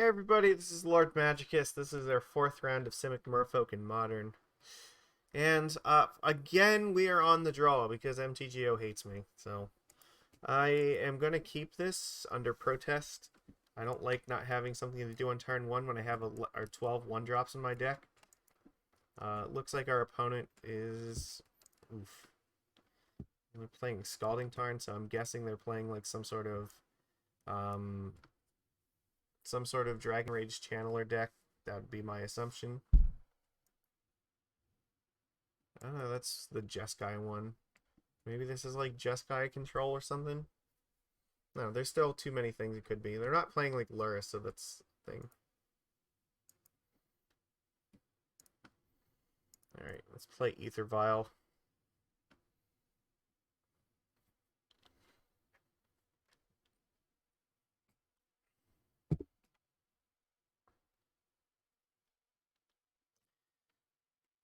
Hey everybody, this is Lord Magicus. This is our fourth round of Simic Merfolk in Modern. And again, we are on the draw because MTGO hates me. So I am going to keep this under protest. I don't like not having something to do on turn 1 when I have our 12 1-drops in my deck. Looks like our opponent is... Oof. They're playing Scalding Tarn, so I'm guessing they're playing like some sort of Dragon Rage Channeler deck. That would be my assumption. I don't know, that's the Jeskai one. Maybe this is like Jeskai control or something? No, there's still too many things it could be. They're not playing like Luris, so that's the thing. Alright, let's play Aether Vial.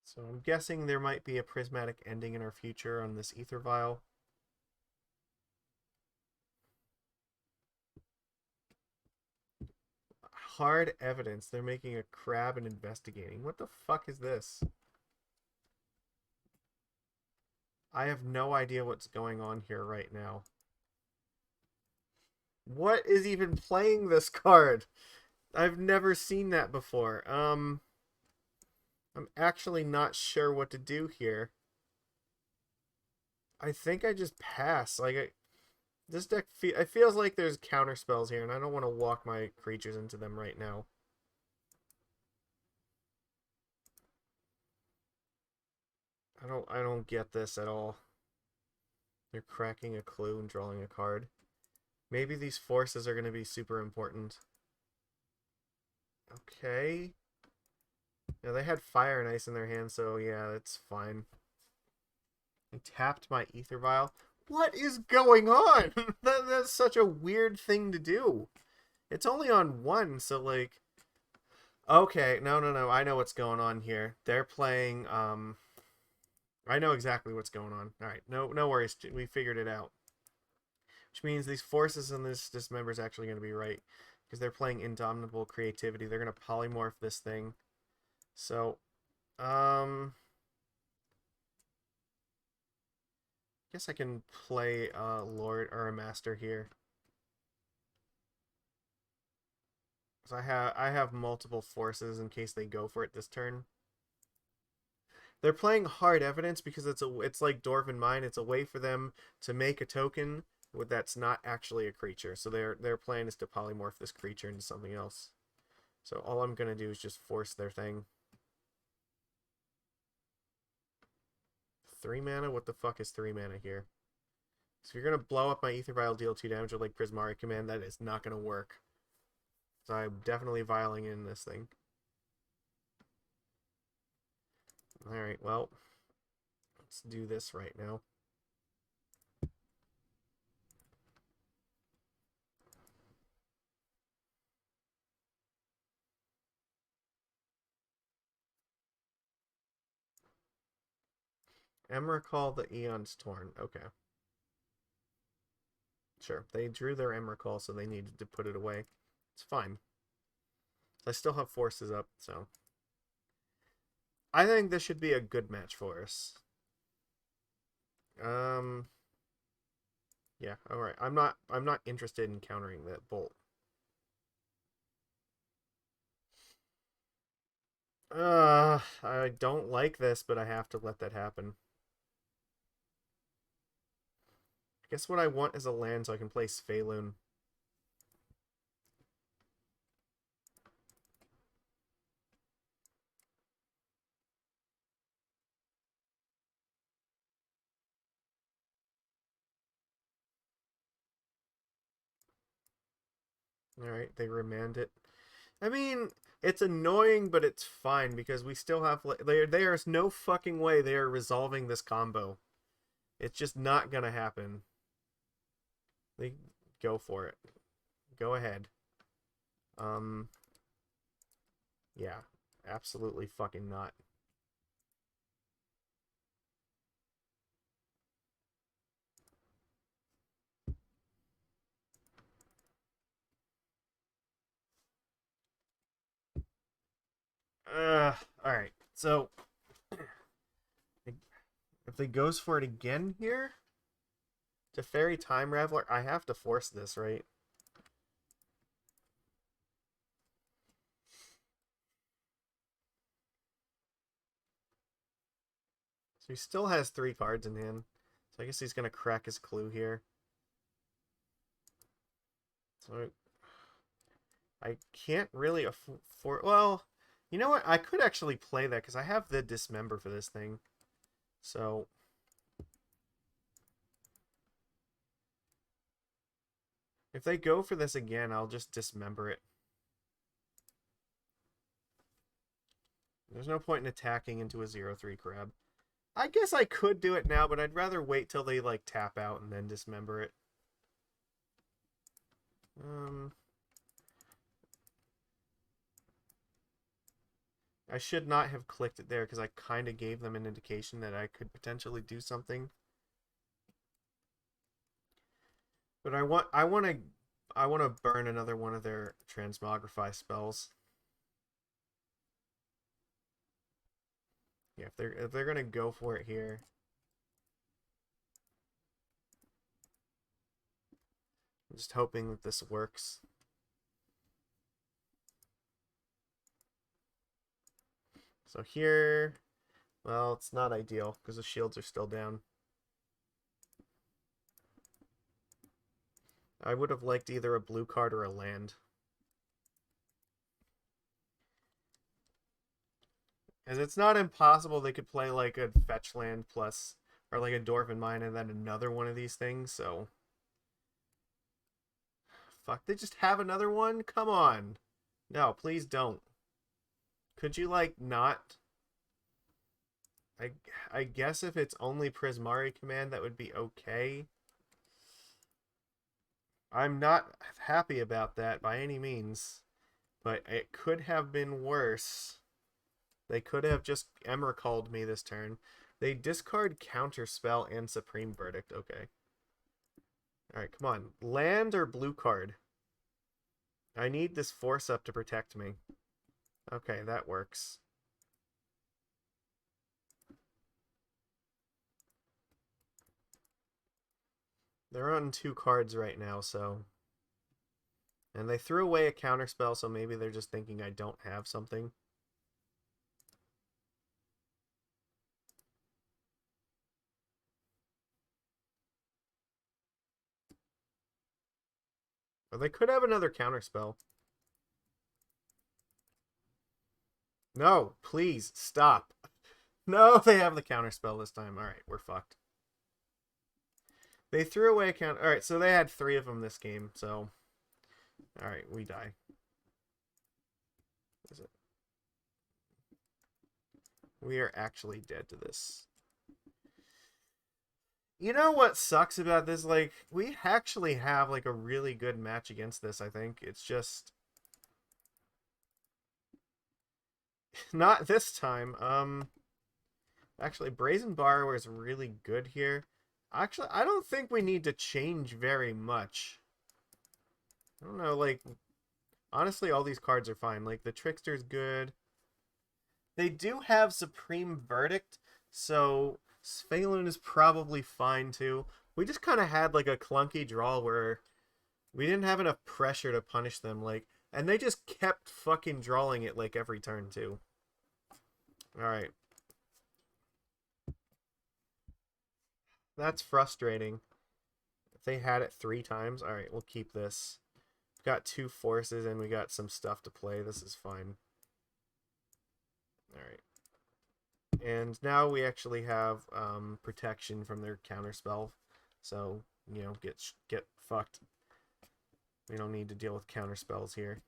So I'm guessing there might be a prismatic ending in our future on this Aether Vial. Hard evidence. They're making a crab and investigating. What the fuck is this? I have no idea what's going on here right now. What is even playing this card? I've never seen that before. I'm actually not sure what to do here. I think I just pass. This deck it feels like there's counter spells here, and I don't want to walk my creatures into them right now. I don't get this at all. They're cracking a clue and drawing a card. Maybe these forces are going to be super important. Okay. Yeah, they had fire and ice in their hand, so yeah, that's fine. I tapped my Aether Vial. What is going on? That's such a weird thing to do. It's only on one, so like... Okay, no. I know what's going on here. They're playing, I know exactly what's going on. Alright, no worries. We figured it out. Which means these forces in this Dismember is actually going to be right. Because they're playing Indomitable Creativity. They're going to polymorph this thing. So, guess I can play a Lord or a Master here. So I have multiple forces in case they go for it this turn. They're playing Hard Evidence because it's like Dwarven Mine. It's a way for them to make a token that's not actually a creature. So their plan is to polymorph this creature into something else. So all I'm gonna do is just force their thing. 3 mana? What the fuck is 3 mana here? So if you're gonna blow up my Aether Vial, deal 2 damage with like Prismari Command, that is not gonna work. So I'm definitely vialing in this thing. Alright, well, let's do this right now. Emrakul the Aeon's Torn. Okay. Sure. They drew their Emrakul, so they needed to put it away. It's fine. I still have forces up, so... I think this should be a good match for us. Yeah, alright. I'm not interested in countering that bolt. I don't like this, but I have to let that happen. I guess what I want is a land so I can play Svyelun. Alright, they remand it. I mean, it's annoying, but it's fine because we still have... There's no fucking way they are resolving this combo. It's just not gonna happen. They go for it. Go ahead. Yeah. Absolutely fucking not. Alright, so if they goes for it again here to Fairy Time Raveler, I have to force this, right? So he still has 3 cards in hand. So I guess he's gonna crack his clue here. So I can't really afford. Well, you know what? I could actually play that because I have the Dismember for this thing. So if they go for this again, I'll just Dismember it. There's no point in attacking into a 0/3 crab. I guess I could do it now, but I'd rather wait till they like tap out and then Dismember it. I should not have clicked it there because I kind of gave them an indication that I could potentially do something. But I want to burn another one of their Transmogrify spells. Yeah, if they're gonna go for it here. I'm just hoping that this works. So here, well, it's not ideal because the shields are still down. I would have liked either a blue card or a land. Because it's not impossible they could play like a fetch land plus, or like a Dwarven Mine and then another one of these things, so. Fuck, they just have another one? Come on. No, please don't. Could you, like, not? I guess if it's only Prismari command, that would be okay. I'm not happy about that by any means, but it could have been worse. They could have just Emerald me this turn. They discard Counterspell and Supreme Verdict. Okay. Alright, come on. Land or blue card? I need this Force up to protect me. Okay, that works. They're on 2 cards right now, so... And they threw away a counterspell, so maybe they're just thinking I don't have something. Or they could have another counterspell. No, please, stop. No, they have the counterspell this time. Alright, we're fucked. They threw away a counter... Alright, so they had 3 of them this game, so... Alright, we die. Is it? We are actually dead to this. You know what sucks about this? Like, we actually have, like, a really good match against this, I think. It's just... Not this time. Actually, Brazen Borrower is really good here. Actually, I don't think we need to change very much. I don't know, like... Honestly, all these cards are fine. Like, the Trickster's good. They do have Supreme Verdict, so Svyelun is probably fine too. We just kind of had like a clunky draw where we didn't have enough pressure to punish them, like, and they just kept fucking drawing it like every turn too. Alright. That's frustrating. If they had it 3 times, alright, we'll keep this. Got 2 forces and we got some stuff to play. This is fine. Alright. And now we actually have protection from their counterspell. So, you know, get fucked. We don't need to deal with counterspells here.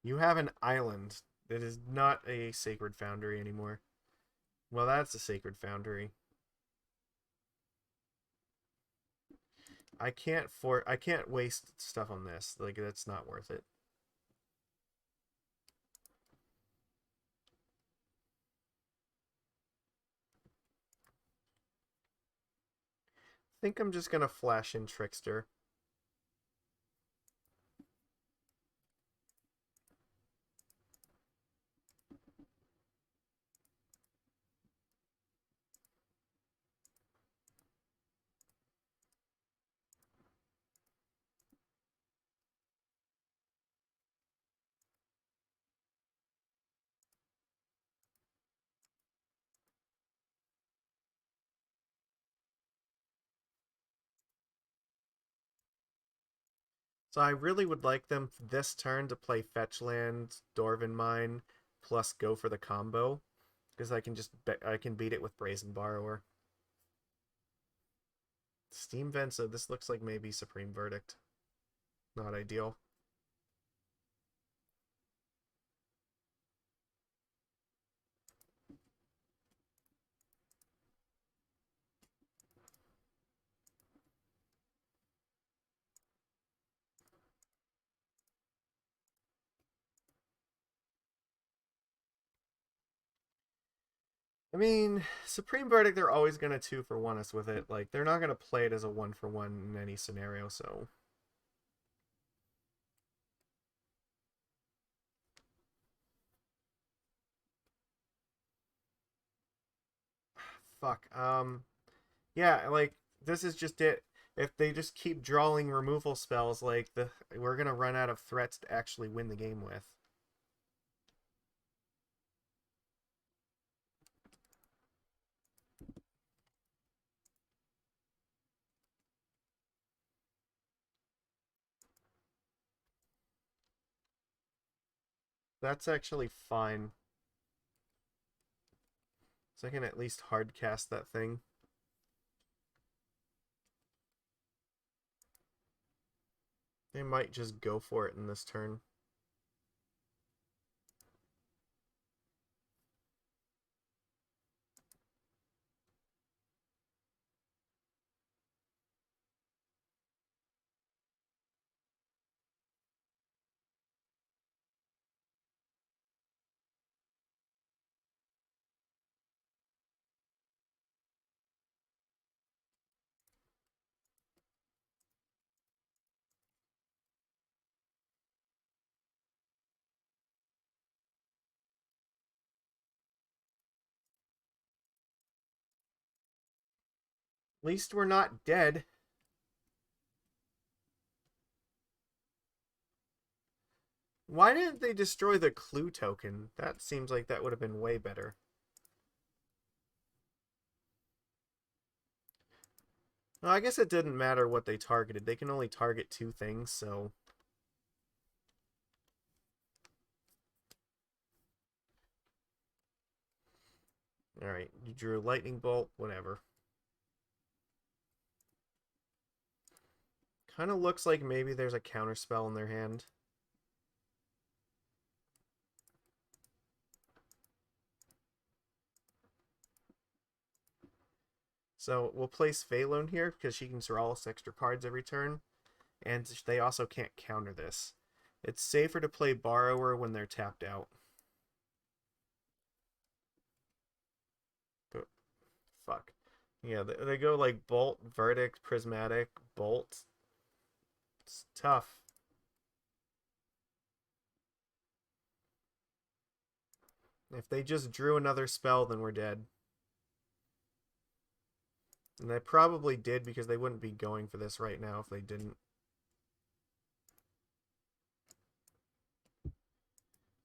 You have an island that is not a Sacred Foundry anymore. Well, that's a Sacred Foundry. I can't waste stuff on this. Like, that's not worth it. I think I'm just gonna flash in Trickster. So I really would like them this turn to play Fetch Land, Dwarven Mine, plus go for the combo, because I can beat it with Brazen Borrower. Steam Vent, so this looks like maybe Supreme Verdict. Not ideal. I mean, Supreme Verdict, they're always going to 2-for-1 us with it. Like, they're not going to play it as a 1-for-1 in any scenario, so... Fuck. Yeah, like, this is just it. If they just keep drawing removal spells, like, we're going to run out of threats to actually win the game with. That's actually fine. So I can at least hard cast that thing. They might just go for it in this turn. At least we're not dead. Why didn't they destroy the clue token? That seems like that would have been way better. Well, I guess it didn't matter what they targeted. They can only target 2 things, so... Alright, you drew a lightning bolt, whatever. Kind of looks like maybe there's a counterspell in their hand. So we'll place Svyelun here because she can draw us extra cards every turn. And they also can't counter this. It's safer to play Borrower when they're tapped out. But, fuck. Yeah, they go like Bolt, Verdict, Prismatic, Bolt. It's tough. If they just drew another spell, then we're dead. And they probably did because they wouldn't be going for this right now if they didn't.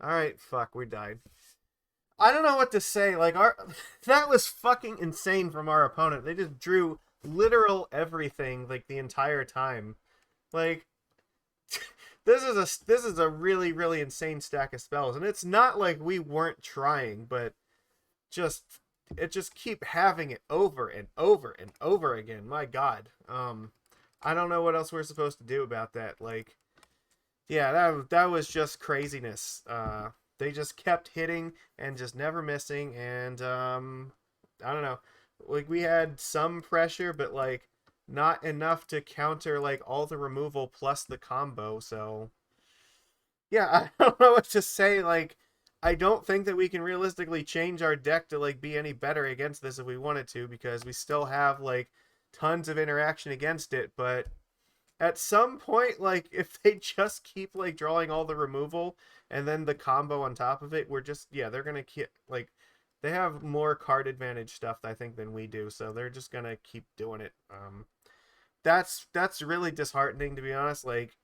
Alright, fuck, we died. I don't know what to say. Like, that was fucking insane from our opponent. They just drew literal everything, like, the entire time. Like, this is a really, really insane stack of spells. And it's not like we weren't trying, but it just keep having it over and over and over again. My God. I don't know what else we're supposed to do about that. Like, yeah, that was just craziness. They just kept hitting and just never missing, and I don't know. Like, we had some pressure, but like not enough to counter like all the removal plus the combo. So yeah, I don't know what to say. Like, I don't think that we can realistically change our deck to like be any better against this if we wanted to, because we still have like tons of interaction against it. But at some point, like if they just keep like drawing all the removal and then the combo on top of it, we're just, yeah, they're gonna keep like, they have more card advantage stuff I think than we do, so they're just gonna keep doing it. That's really disheartening, to be honest. Like,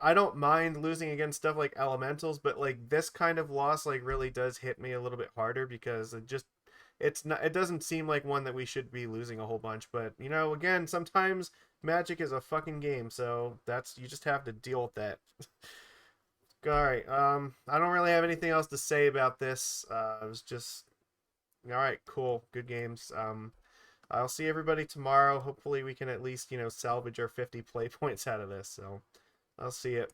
I don't mind losing against stuff like elementals, but like this kind of loss like really does hit me a little bit harder, because it's not, it doesn't seem like one that we should be losing a whole bunch. But you know, again, sometimes Magic is a fucking game, so that's, you just have to deal with that. All right, I don't really have anything else to say about this. It was just, all right, cool, good games. I'll see everybody tomorrow. Hopefully we can at least, you know, salvage our 50 play points out of this. So I'll see you.